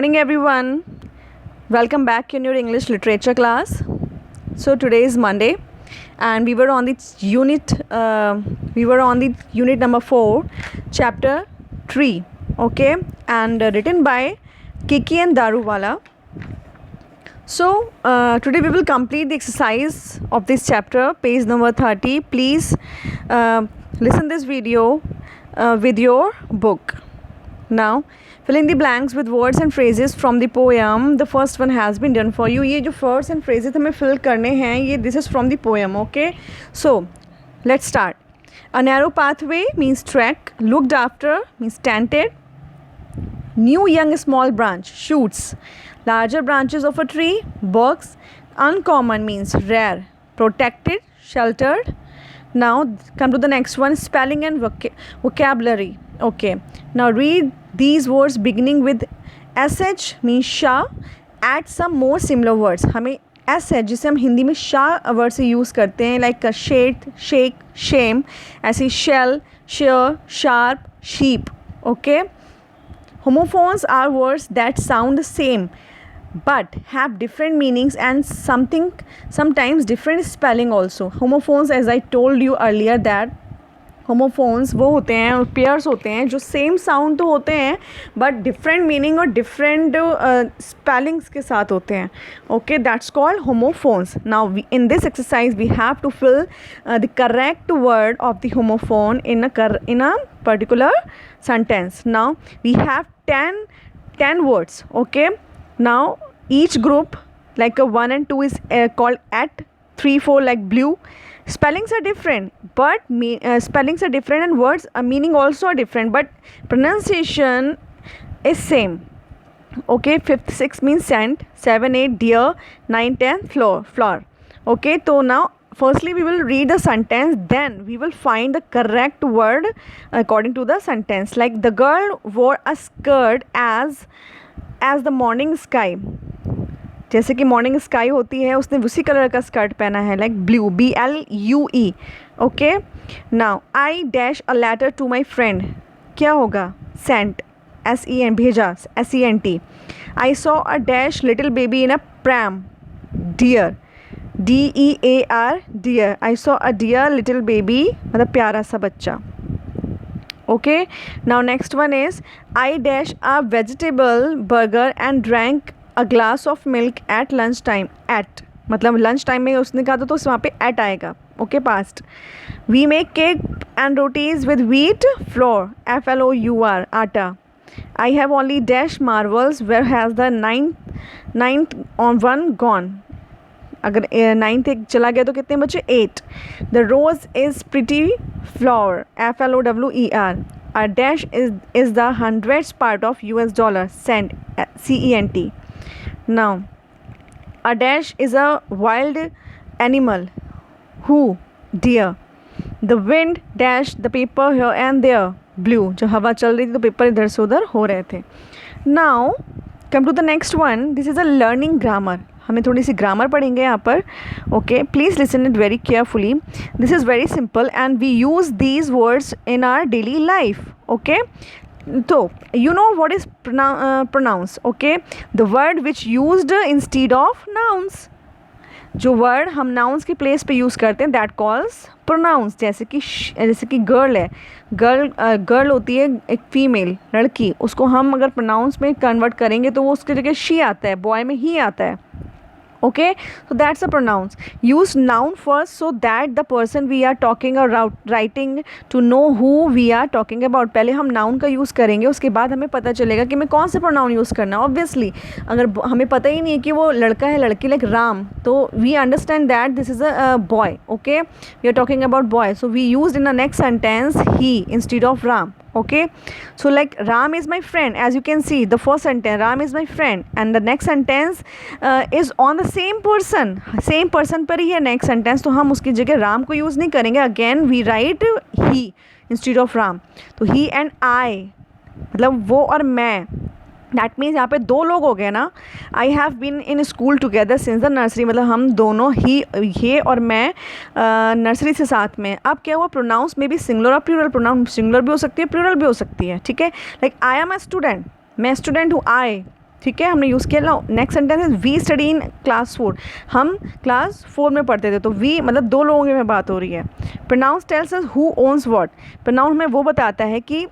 Morning everyone, welcome back in your English literature class. So today is Monday and we were on the unit number 4, chapter 3, okay, and written by Kiki and Daruwala. So today we will complete the exercise of this chapter, page number 30. Please listen this video with your book. Now fill in the blanks with words and phrases from the poem. The first one has been done for you. ये जो words and phrases हमें fill करने हैं, ये this is from the poem, okay? So let's start. A narrow pathway means trek. Looked after means tented. New young small branch, shoots. Larger branches of a tree, barks. Uncommon means rare. Protected, sheltered. Now come to the next one, spelling and vocabulary. Okay, now read these words beginning with sh means sha. Add some more similar words. हमें sh जिसे हम हिंदी में Shah word से use करते हैं, like shed, shake, shame, ऐसे shell, share, sharp, sheep. Okay, homophones are words that sound the same but have different meanings and sometimes different spelling also. Homophones, as I told you earlier, that homophones वो होते हैं, pairs होते हैं जो same sound तो होते हैं but different meaning और डिफरेंट स्पेलिंग्स के साथ होते हैं. Okay, that's called homophones. Now in this exercise we have to fill the correct word of the homophone in a particular sentence. Now we have 10 words. Okay, now each group, like a 1 and 2 is called at, 3, 4 like blue. Spellings are different, but spellings are different and words meaning also are different, but pronunciation is same. Okay, 5th, 6 means scent, 7, 8 deer, 9, 10 flower. Okay, so now firstly we will read the sentence, then we will find the correct word according to the sentence. Like the girl wore a skirt as the morning sky. जैसे कि morning sky होती है, उसने उसी colour का skirt पहना है, like blue, BLUE. Okay, now I dash a letter to my friend. क्या होगा? सेंट, SEN, भेजा, SENT. I saw a dash little baby in a pram. Dear, DEAR, dear. I saw a dear little baby, मतलब प्यारा सा बच्चा. Okay, now next one is I dash a vegetable burger and drank a glass of milk at lunch time. Ate मतलब lunch time में उसने कहा तो वहाँ पे एट आएगा. Okay, past. We make cake and rotis with wheat flour, FLOUR, आटा. I have only dash marvels, where has the ninth on one gone. अगर 9th एक चला गया तो कितने बचे? 8. The rose is pretty flower, FLOWER. A dash is the 100th part of US dollar, cent, CENT. Now a dash is a wild animal. Who? Deer. The wind dashed the paper here and there. Blue. जो हवा चल रही थी तो paper इधर से उधर हो रहे थे. Now come to the next one. This is a learning grammar. हमें थोड़ी सी ग्रामर पढ़ेंगे यहाँ पर. Okay, please listen it very carefully. This is very simple and we use these words in our daily life. Okay, तो you know what is pronounce. Okay, the word which used instead of nouns. जो word हम nouns के place पे use करते हैं that calls pronounce. जैसे कि girl है, गर्ल होती है एक फीमेल, लड़की, उसको हम अगर प्रोनाउंस में कन्वर्ट करेंगे तो वो उसकी जगह शी आता है, बॉय में ही आता है. Okay, so that's a pronouns. Use noun first so that the person we are talking or writing to know who we are talking about. पहले हम noun का यूज़ करेंगे, उसके बाद हमें पता चलेगा कि मैं कौन से pronoun यूज़ करना. Obviously अगर हमें पता ही नहीं है कि वो लड़का है लड़की, like राम, तो we understand that this is a boy. Okay, we are talking about boy, so we used in the next sentence he instead of Ram. Okay, so like Ram is my friend, as you can see the first sentence, Ram is my friend, and the next sentence is on the same person पर ही है next sentence, तो हम उसकी जगह राम को use नहीं करेंगे. Again we write he instead of Ram. तो he and I मतलब वो और मैं, दैट मीन्स यहाँ पे 2 लोग हो गए ना. I have been in school together since the nursery, मतलब हम दोनों ही, ये और मैं नर्सरी से साथ में. अब क्या हुआ? प्रोनाउंस में भी सिंगुलर और प्लूरल. प्रोनाउंस सिंगुलर भी हो सकती है, प्लूरल भी हो सकती है. ठीक है, like I am a student, मैं स्टूडेंट हूँ. आई ठीक है, हमने यूज़ किया। लो next sentence is we study in class 4, हम क्लास 4 में पढ़ते थे, तो वी मतलब दो लोगों की में बात हो रही है। Pronouns tells us who owns what, pronoun हमें वो बताता है कि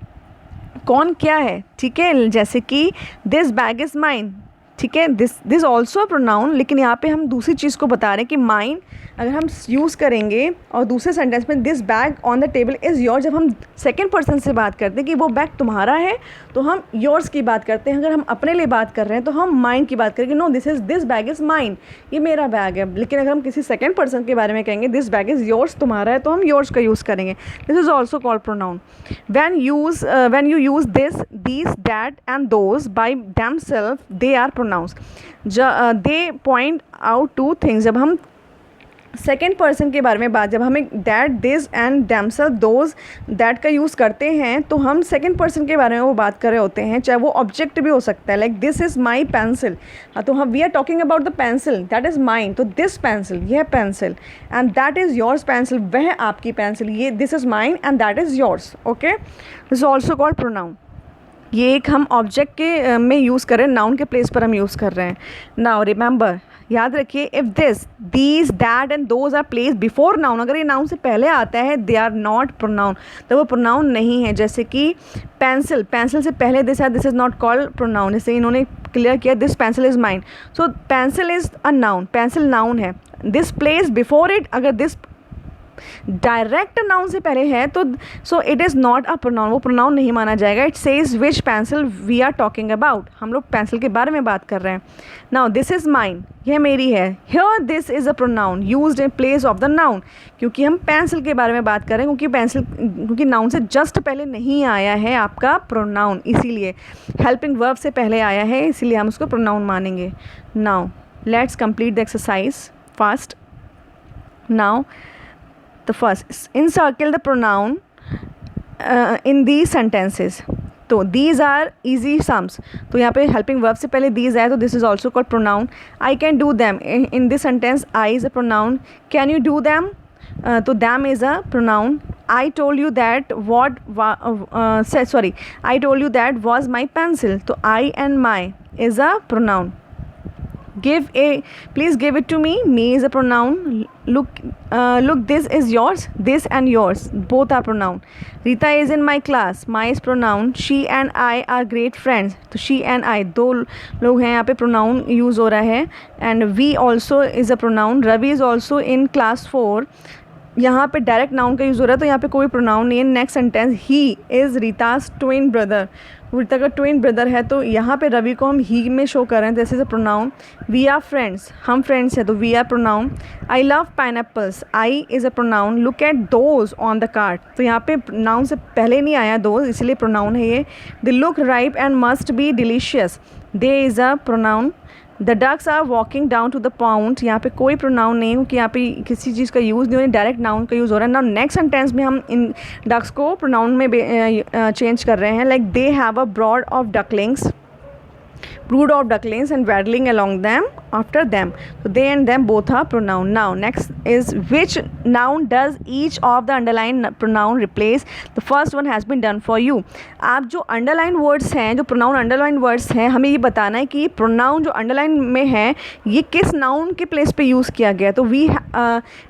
कौन क्या है, ठीक है, जैसे कि दिस बैग इज़ माइन, ठीक है, दिस ऑल्सो प्रोनाउन, लेकिन यहाँ पे हम दूसरी चीज़ को बता रहे हैं कि माइन अगर हम यूज़ करेंगे और दूसरे सेंटेंस में this bag on the table is your, जब हम सेकंड पर्सन से बात करते हैं कि वो बैग तुम्हारा है तो हम योर्स की बात करते हैं। अगर हम अपने लिए बात कर रहे हैं तो हम माइन की बात करेंगे, no this bag is mine, ये मेरा बैग है। लेकिन अगर हम किसी सेकंड पर्सन के बारे में कहेंगे दिस बैग इज़ योर्स, तुम्हारा है, तो हम योर्स का यूज़ करेंगे। This is also called pronoun. when you use this, these, that and those by themselves, they are pronouns. They point out two things. जब हम सेकेंड पर्सन के बारे में बात, जब हमें that, this and themselves, those, that का use करते हैं तो हम सेकेंड पर्सन के बारे में वो बात कर रहे होते हैं, चाहे वो ऑब्जेक्ट भी हो सकता है, like this is my pencil, तो हम we are talking about the pencil that is mine, तो दिस पेंसिल, यह pencil, and that is yours pencil, वह आपकी पेंसिल, ये this is mine and that is yours. Okay, this is also called pronoun. ये एक हम object के में यूज़ कर रहे हैं, नाउन के प्लेस पर हम यूज़ कर रहे हैं। नाउ रिमेंबर, याद रखिए, if this, these, that and those are place before noun, अगर ये नाउन से पहले आता है, दे आर नॉट प्रोनाउन, तो वो प्रोनाउन नहीं है। जैसे कि पेंसिल, पेंसिल से पहले दिस है, this is not called pronoun. जैसे इन्होंने क्लियर किया this pencil is mine, so pencil is a noun, pencil noun है। दिस प्लेस बिफोर इट, अगर दिस डायरेक्ट नाउन से पहले है तो so it is not a pronoun, वो प्रोनाउन नहीं माना जाएगा। It says which pencil we are talking about, हम लोग पेंसिल के बारे में बात कर रहे हैं। नाउ दिस इज़ माइन, यह मेरी है, here this is a pronoun used in place of the noun, क्योंकि हम पेंसिल के बारे में बात कर रहे हैं, क्योंकि नाउन से जस्ट पहले नहीं आया है आपका प्रोनाउन, इसीलिए हेल्पिंग वर्ब से पहले आया है, इसीलिए हम उसको प्रोनाउन मानेंगे। Now let's complete the exercise fast. Now the first, encircle the pronoun in these sentences, तो these are easy sums, तो यहाँ पे helping verb से पहले these है, तो this is also called pronoun. I can do them, in this sentence I is a pronoun. Can you do them, तो them is a pronoun. I told you that I told you that was my pencil, तो I and my is a pronoun. Please give it to me is a pronoun. Look, this is yours, this and yours both are pronoun. Rita is in my class, my is pronoun. She and I are great friends, तो she and I दो लोग हैं, यहाँ पे pronoun use हो रहा है। and we also is a pronoun. Ravi is also in class 4, यहाँ पे डायरेक्ट नाउन का यूज़ हो रहा है, तो यहाँ पे कोई प्रोनाउन नहीं है। Next sentence, he is Rita's twin brother, Rita का ट्विन ब्रदर है, तो यहाँ पे रवि को हम ही में शो कर रहे हैं, this is a pronoun. We are friends, हम फ्रेंड्स हैं, तो we are pronoun. I love pineapples, I is a pronoun. Look at those on the cart, तो यहाँ पे नाउन से पहले नहीं आया दोज, इसलिए प्रोनाउन है ये। They look ripe and must be delicious, they is a pronoun. The ducks are walking down to the pond, यहाँ पे कोई प्रोनाउन नहीं, क्योंकि यहाँ पे किसी चीज़ का यूज़ नहीं हो रहा है, डायरेक्ट नाउन का यूज़ हो रहा है। नाउ नेक्स्ट सेंटेंस में हम इन डक्स को प्रोनाउन में चेंज कर रहे हैं, like they have a brood of ducklings and waddling along them after them, so they and them both are pronoun. Now next is, which noun does each of the underlined pronoun replace? The first one has been done for you. आप जो underline words हैं, जो pronoun underline words हैं, हमें ये बताना है कि pronoun जो underline में है ये किस noun के place पे use किया गया। तो we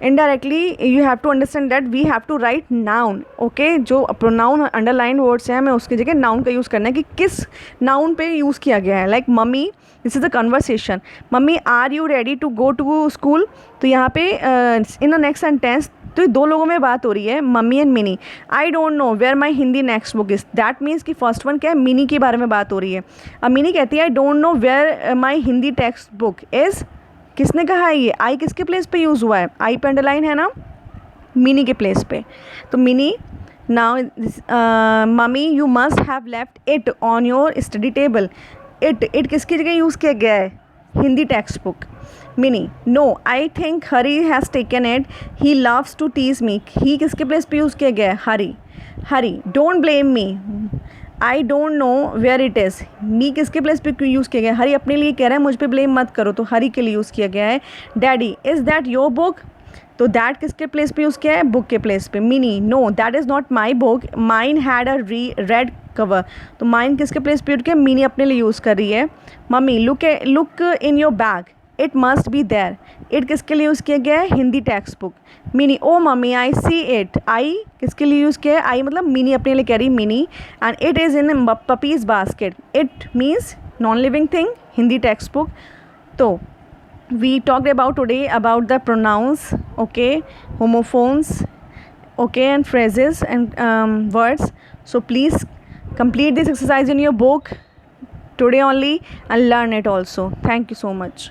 indirectly you have to understand that we have to write noun. Okay, जो pronoun underline words हैं हमें उसकी जगह noun का use करना है कि किस noun पे use किया गया है। Like mummy, this is a conversation, mummy are you ready to go to school, तो यहाँ पे इन द नेक्स्ट सेंटेंस तो दो लोगों में बात हो रही है, mummy and Mini. I don't know where my Hindi next book is, that means कि फर्स्ट वन क्या है, मिनी के बारे में बात हो रही है। अब मिनी कहती है I don't know where my Hindi text book is, किसने कहा है ये, आई किसके प्लेस पे यूज़ हुआ है, आई पे अंडरलाइन है ना, मिनी के प्लेस पे, तो Mini. Now mummy you must have left it on your study table, it किसकी जगह यूज़ किया गया है, Hindi text book. Mini, no I think Hari has taken it, he loves to tease me, he किसके प्लेस पे यूज़ किया गया है, Hari. Hari, don't blame me, I don't know where it is, me किसके प्लेस पे क्यों यूज़ किया गया है, हरी अपने लिए कह रहा है मुझ पे ब्लेम मत करो, तो हरी के लिए यूज़ किया गया है। Daddy, is that your book, तो दैट किसके प्लेस पे यूज़ किया है, बुक के प्लेस पे। Mini, no that is not my book, mine had a red discover, तो माइंड किसके प्लेस पे के मीनी अपने लिए यूज़ कर रही है. Mummy look in your bag, it must be there. It किसके लिए यूज़ किया गया है, हिंदी टेक्स्ट बुक. मीनी ओ मम्मी आई सी इट, आई किसके लिए यूज़ किया है, आई मतलब मीनी अपने लिए कह रही मीनी. And it is in puppies basket. It means non living thing, Hindi text book. तो we talked about today about the pronouns, okay, homophones, okay, and phrases and words. So please complete this exercise in your book today only and learn it also. Thank you so much.